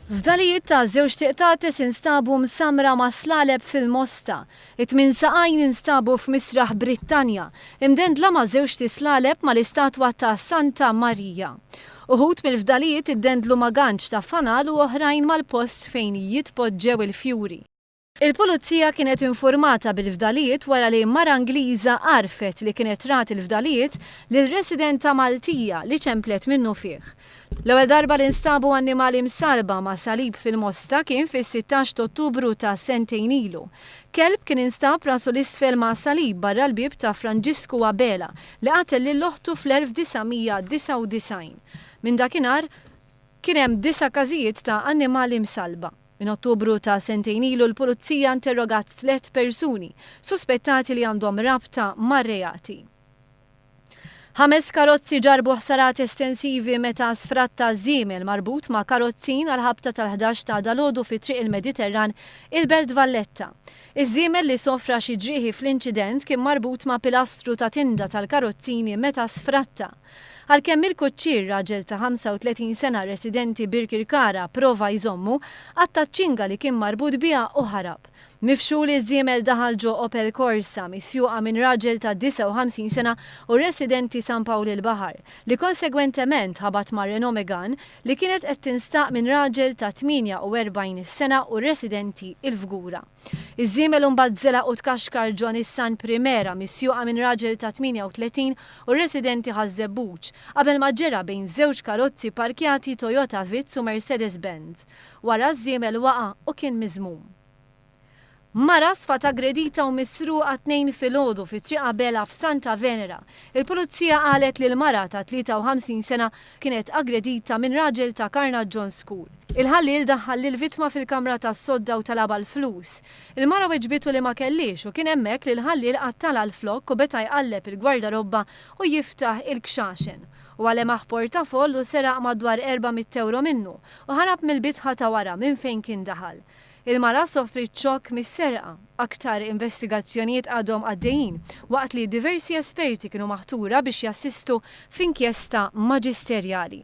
F'dalijiet ta' żewġ tieqtates instabu msamra ma' slaleb fil-Mosta. It-tmin saqajn instabu f'Misraħ Brittanja, imdendla ma' żewġ tislaleb ma' l-istatwa ta' Santa Marija. Uħud mill-fdalijiet iddendlu ma' ganċ ta' fanal u oħrajn mal-post fejn jitpoġġew il-fjuri. Il-pulizija kienet informata bil-fdalijiet wara li mara Ingliża għarfet li kienet rat il-fdalijiet lill-residenta Maltija li ċemplet minnu fih. L-ewwel darba li instabu annimali msalba ma' salib fil-Mosta kien fis-16 Ottubru ta' sentejn ilu. Kelb kien instab rasu l-isfel ma' salib barra l-bib ta' Franġisku Abela li qatel lill-oħtu fl-1999. Minn dakinhar kien hemm 9 każijiet ta' annimali msalba. Min Ottubru ta' sentejn ilu l-pulizija interrogat 3 persuni suspettati li għandhom rabta mar-reati. 5 karozzi ġarbu ħsarat estensivi meta sfratta żiemel marbut ma' karozzin għal ħabta tal-11 ta' dalodu fi triq il-Mediterran il-Belt Valletta. Iż-żiemel li sofra xi ġrieħi fl-inċident kien marbut ma' pilastru ta' tinda tal-karozzini meta sfratta. Għalkemm il-kuċċier raġel ta' 35 sena residenti Birkirkara prova jżommu għattaċċinga li kien marbut biha u ħarab. Mifxu li żiemel daħal ġo Opel Corsa misjuqa minn raġel ta' 59 sena u residenti San Pawl il-Baħar li konsegwentement ħabat ma' Renault Megane li kienet qed tinstaq minn raġel ta' 48 sena u residenti il-Fgura. Iż-żiemel imbagħad żelaq u tkaxkar ġo Nissan Primera misjuqa minn raġel ta' 38 u residenti ħażebbuġ qabel ma ġera bejn żewġ karozzi parkjati Toyota Vitz u Mercedes-Benz. Wara żiemel waqa' u kien miżmum. Mara sfat aggredita u misruqa 2 filgħodu fi triq Abela f'Santa Venera. Il-pulizija qalet li l-mara ta' 53 sena kienet aggredita minn raġel ta' Carnaġġon School. Il-ħallil daħħal lill-vittma fil-kamra tas-sodda u talaba l-flus. Il-mara weġbitu li ma kellix u kien hemmhekk li l-ħallil qattala l-flokk u beta jqalleb il-gwardarobba u jiftaħ il-kxaxen. U għalem portafoll u seraq madwar 400 euro minnu u ħarab mill-bitħa ta' wara minn fejn kien daħal. Il-mara soffrit ċokk mis-serqa. Aktar investigazzjonijiet għadhom għaddejjin waqt li diversi esperti kienu maħtura biex jassistu f'inkjesta maġisterjali.